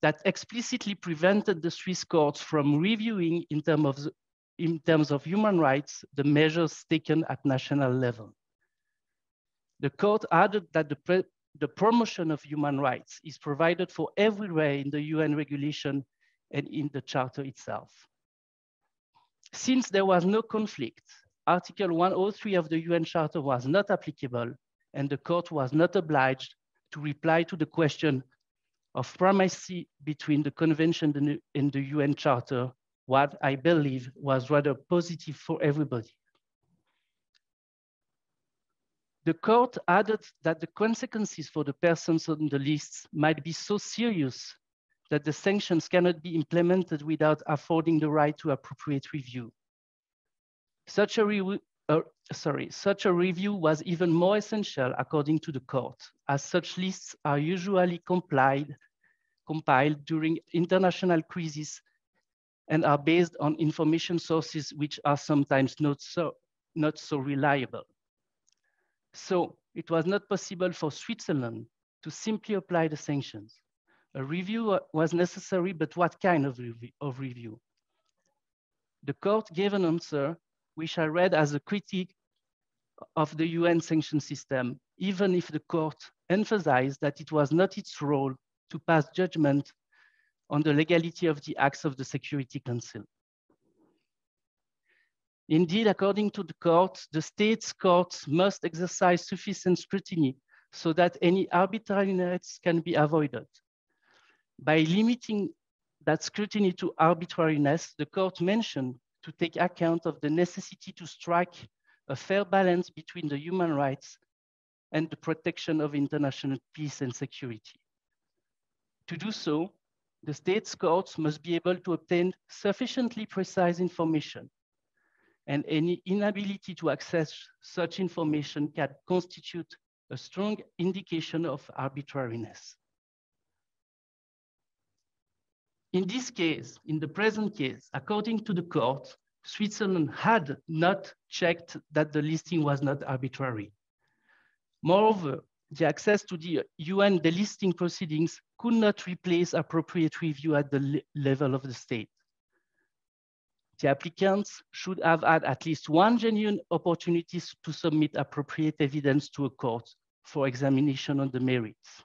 that explicitly prevented the Swiss courts from reviewing in terms of human rights, the measures taken at national level. The court added that the promotion of human rights is provided for everywhere in the UN regulation and in the Charter itself. Since there was no conflict, Article 103 of the UN Charter was not applicable, and the court was not obliged to reply to the question of primacy between the convention and the UN Charter, what I believe was rather positive for everybody. The court added that the consequences for the persons on the lists might be so serious that the sanctions cannot be implemented without affording the right to appropriate review. Such a review was even more essential according to the court, as such lists are usually compiled during international crises and are based on information sources which are sometimes not so reliable. So it was not possible for Switzerland to simply apply the sanctions. A review was necessary, but what kind of review? The court gave an answer which I read as a critique of the UN sanction system, even if the court emphasized that it was not its role to pass judgment on the legality of the acts of the Security Council. Indeed, according to the court, the state's courts must exercise sufficient scrutiny so that any arbitrariness can be avoided. By limiting that scrutiny to arbitrariness, the court mentioned to take account of the necessity to strike a fair balance between the human rights and the protection of international peace and security. To do so, the state's courts must be able to obtain sufficiently precise information, and any inability to access such information can constitute a strong indication of arbitrariness. In this case, in the present case, according to the court, Switzerland had not checked that the listing was not arbitrary. Moreover, the access to the UN delisting proceedings could not replace appropriate review at the level of the state. The applicants should have had at least one genuine opportunity to submit appropriate evidence to a court for examination on the merits.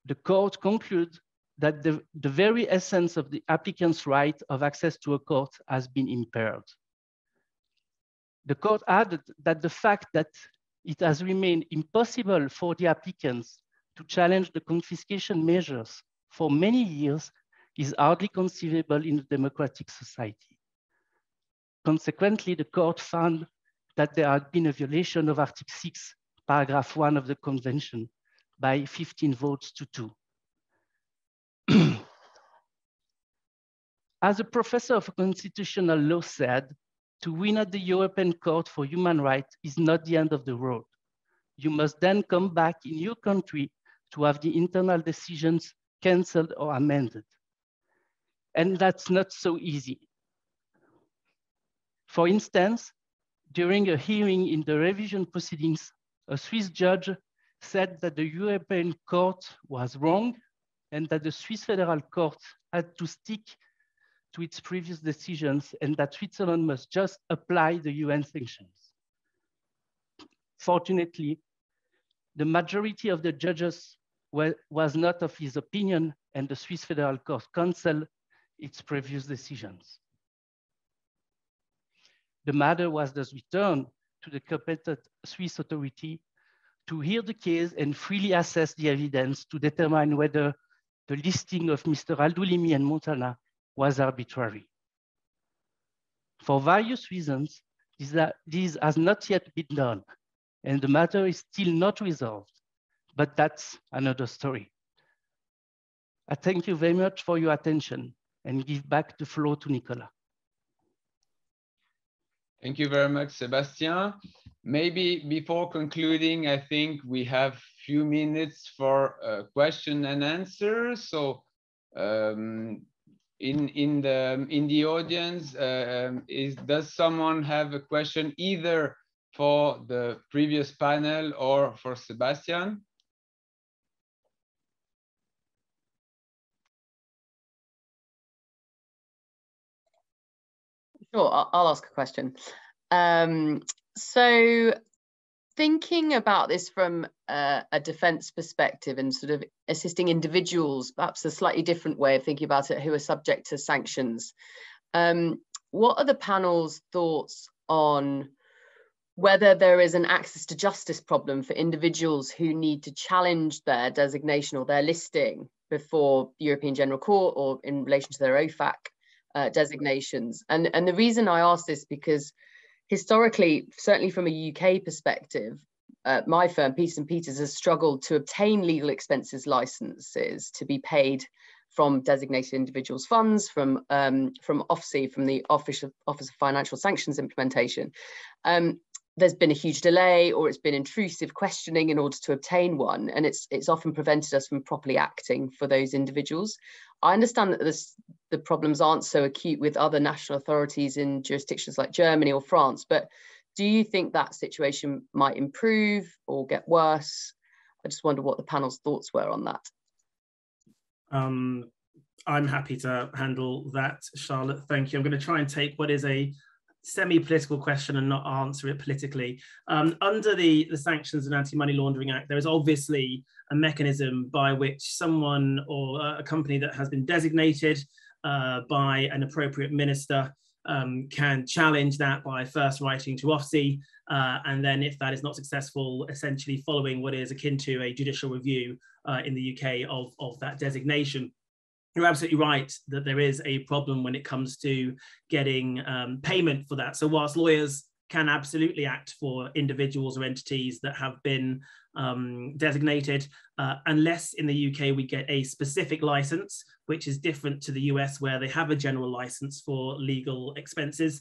The court concludes that the very essence of the applicant's right of access to a court has been impaired. The court added that the fact that it has remained impossible for the applicants to challenge the confiscation measures for many years is hardly conceivable in a democratic society. Consequently, the court found that there had been a violation of Article 6, paragraph 1 of the convention by 15 votes to 2. As a professor of constitutional law said, to win at the European Court for Human Rights is not the end of the road. You must then come back in your country to have the internal decisions canceled or amended. And that's not so easy. For instance, during a hearing in the revision proceedings, a Swiss judge said that the European Court was wrong and that the Swiss Federal Court had to stick to its previous decisions and that Switzerland must just apply the UN sanctions. Fortunately, the majority of the judges was not of his opinion, and the Swiss Federal Court canceled its previous decisions. The matter was thus returned to the competent Swiss authority to hear the case and freely assess the evidence to determine whether the listing of Mr. Al-Doulimi and Montana was arbitrary. For various reasons, this has not yet been done, and the matter is still not resolved, but that's another story. I thank you very much for your attention and give back the floor to Nicolas. Thank you very much, Sebastian. Maybe before concluding, I think we have a few minutes for question and answer. So in the audience, does someone have a question either for the previous panel or for Sebastian? Sure, I'll ask a question. So thinking about this from a defense perspective and sort of assisting individuals, perhaps a slightly different way of thinking about it, who are subject to sanctions. What are the panel's thoughts on whether there is an access to justice problem for individuals who need to challenge their designation or their listing before the European General Court or in relation to their OFAC designations? And the reason I ask this because historically, certainly from a UK perspective, my firm, Peters & Peters, has struggled to obtain legal expenses licenses to be paid from designated individuals' funds, from OFSI, from the Office of Financial Sanctions Implementation. There's been a huge delay, or it's been intrusive questioning in order to obtain one, and it's often prevented us from properly acting for those individuals. I understand that the problems aren't so acute with other national authorities in jurisdictions like Germany or France, but do you think that situation might improve or get worse? I just wonder what the panel's thoughts were on that. I'm happy to handle that, Charlotte. Thank you. I'm going to try and take what is a semi-political question and not answer it politically. Under the Sanctions and Anti-Money Laundering Act, there is obviously a mechanism by which someone or a company that has been designated by an appropriate minister can challenge that by first writing to OFSI, and then if that is not successful, essentially following what is akin to a judicial review in the UK of that designation. You're absolutely right that there is a problem when it comes to getting payment for that. So whilst lawyers can absolutely act for individuals or entities that have been designated, unless in the UK we get a specific license, which is different to the US where they have a general license for legal expenses,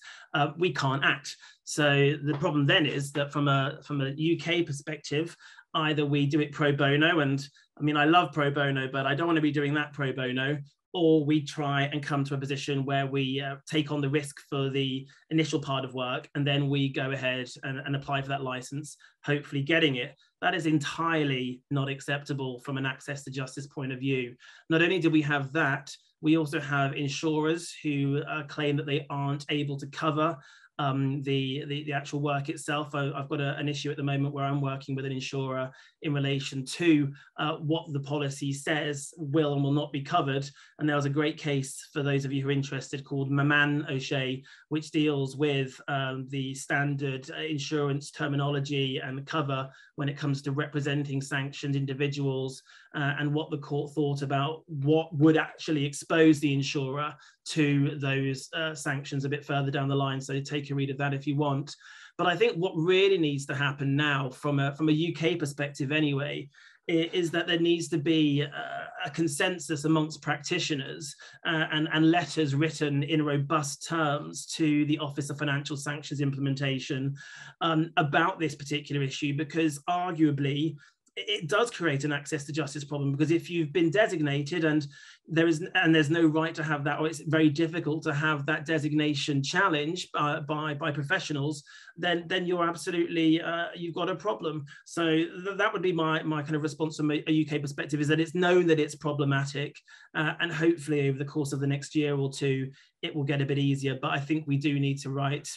we can't act. So the problem then is that from a UK perspective, either we do it pro bono, and I mean, I love pro bono, but I don't want to be doing that pro bono, or we try and come to a position where we take on the risk for the initial part of work, and then we go ahead and apply for that license, hopefully getting it. That is entirely not acceptable from an access to justice point of view. Not only do we have that, we also have insurers who claim that they aren't able to cover the actual work itself. I've got an issue at the moment where I'm working with an insurer in relation to what the policy says will and will not be covered. And there was a great case for those of you who are interested called Maman O'Shea, which deals with the standard insurance terminology and cover when it comes to representing sanctioned individuals, and what the court thought about what would actually expose the insurer to those sanctions a bit further down the line. So take a read of that if you want. But I think what really needs to happen now from a UK perspective anyway, is that there needs to be a consensus amongst practitioners and letters written in robust terms to the Office of Financial Sanctions Implementation about this particular issue, because arguably it does create an access to justice problem, because if you've been designated and there's no right to have that, or it's very difficult to have that designation challenged by professionals, then you're absolutely you've got a problem. So that would be my kind of response from a UK perspective, is that it's known that it's problematic, and hopefully over the course of the next year or two it will get a bit easier. But I think we do need to write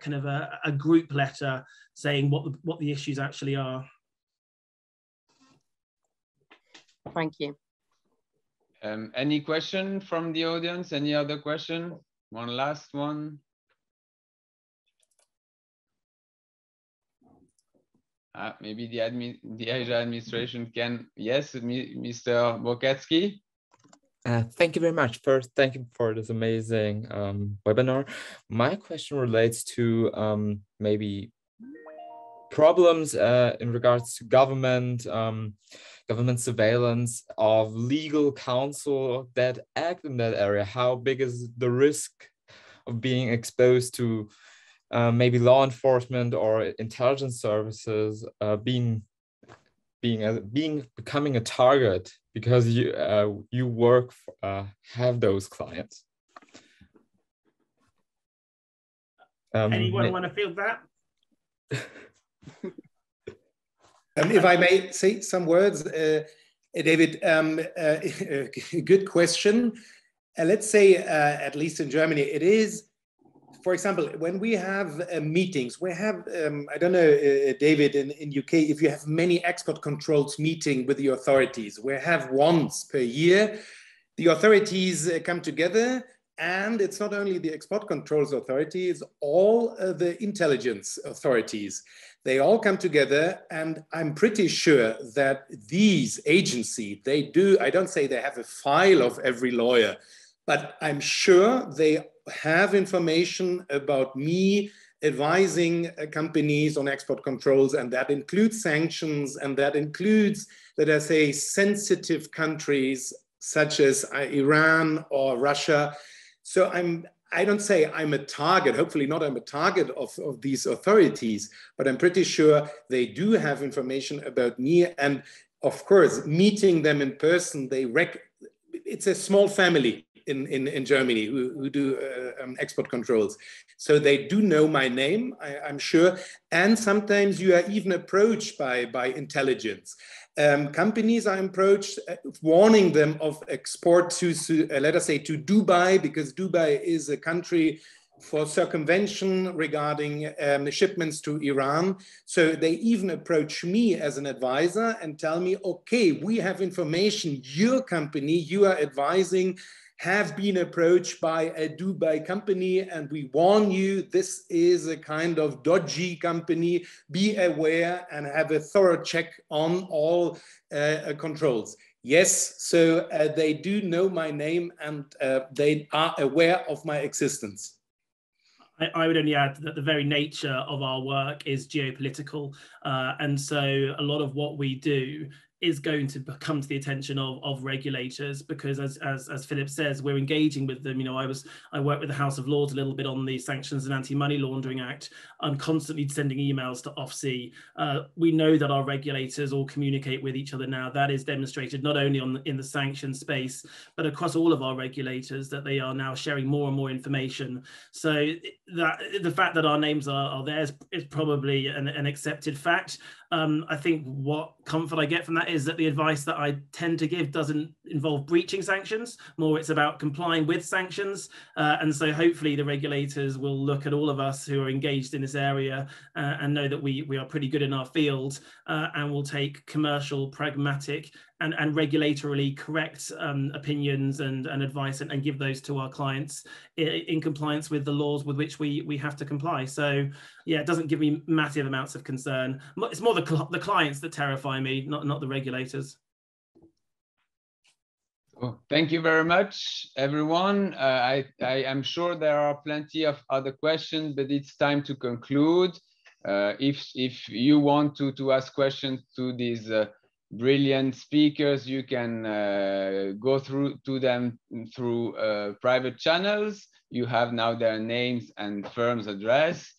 kind of a group letter saying what the issues actually are. Thank you. Any question from the audience? Any other question? One last one. Maybe the AIJA administration can. Yes, Mr. Borkatsky. Thank you very much. First, thank you for this amazing webinar. My question relates to maybe problems in regards to government surveillance of legal counsel that act in that area. How big is the risk of being exposed to maybe law enforcement or intelligence services becoming a target because you work have those clients? Anyone want to field that? If I may say some words, David, good question. Let's say, at least in Germany, it is, for example, when we have meetings, we have, I don't know, David, in UK, if you have many export controls meeting with the authorities, we have once per year, the authorities come together. And it's not only the export controls authority, it's all the intelligence authorities. They all come together, and I'm pretty sure that these agencies, they do, I don't say they have a file of every lawyer, but I'm sure they have information about me advising companies on export controls, and that includes sanctions, and that includes, let us say, sensitive countries such as Iran or Russia. So I don't say I'm a target, hopefully not I'm a target of these authorities, but I'm pretty sure they do have information about me. And of course, meeting them in person, it's a small family in Germany who do export controls. So they do know my name, I'm sure. And sometimes you are even approached by intelligence. Companies are approached, warning them of export to, let us say, to Dubai, because Dubai is a country for circumvention regarding shipments to Iran. So they even approach me as an advisor and tell me, okay, we have information, your company, you are advising, have been approached by a Dubai company, and we warn you, this is a kind of dodgy company. Be aware and have a thorough check on all controls. Yes, so they do know my name, and they are aware of my existence. I would only add that the very nature of our work is geopolitical. And so a lot of what we do is going to come to the attention of regulators, because as Philip says, we're engaging with them. You know, I work with the House of Lords a little bit on the Sanctions and Anti-Money Laundering Act. I'm constantly sending emails to OFSI. We know that our regulators all communicate with each other now. That is demonstrated not only in the sanctions space, but across all of our regulators, that they are now sharing more and more information. So that the fact that our names are there is probably an accepted fact. I think what comfort I get from that is that the advice that I tend to give doesn't involve breaching sanctions. More, it's about complying with sanctions. And so hopefully the regulators will look at all of us who are engaged in this area and know that we are pretty good in our field, and will take commercial, pragmatic, and regulatorily correct opinions and advice, and give those to our clients in compliance with the laws with which we have to comply. So yeah, it doesn't give me massive amounts of concern. It's more the clients that terrify me, not the regulators. Oh, thank you very much, everyone. I am sure there are plenty of other questions, but it's time to conclude. If you want to ask questions to these brilliant speakers, you can go through to them through private channels. You have now their names and firm's address.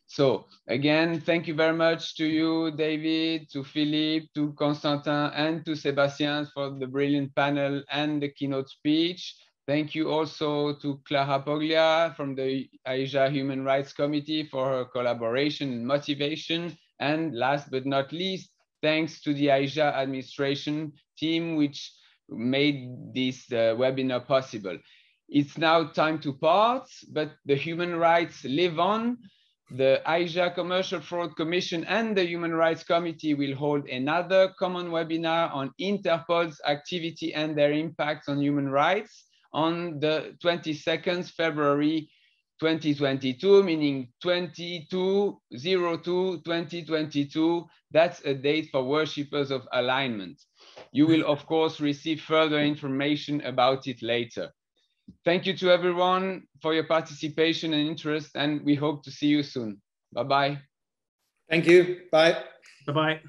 So again, thank you very much to you, David, to Philippe, to Constantin, and to Sebastian for the brilliant panel and the keynote speech. Thank you also to Clara Poglia from the AIJA Human Rights Committee for her collaboration and motivation. And last but not least, thanks to the AIJA administration team, which made this webinar possible. It's now time to part, but the human rights live on. The AIJA Commercial Fraud Commission and the Human Rights Committee will hold another common webinar on Interpol's activity and their impact on human rights on the 22nd February 2022, meaning 22/02/2022. That's a date for worshippers of alignment. You will, of course, receive further information about it later. Thank you to everyone for your participation and interest, and we hope to see you soon. Bye-bye. Thank you. Bye. Bye-bye.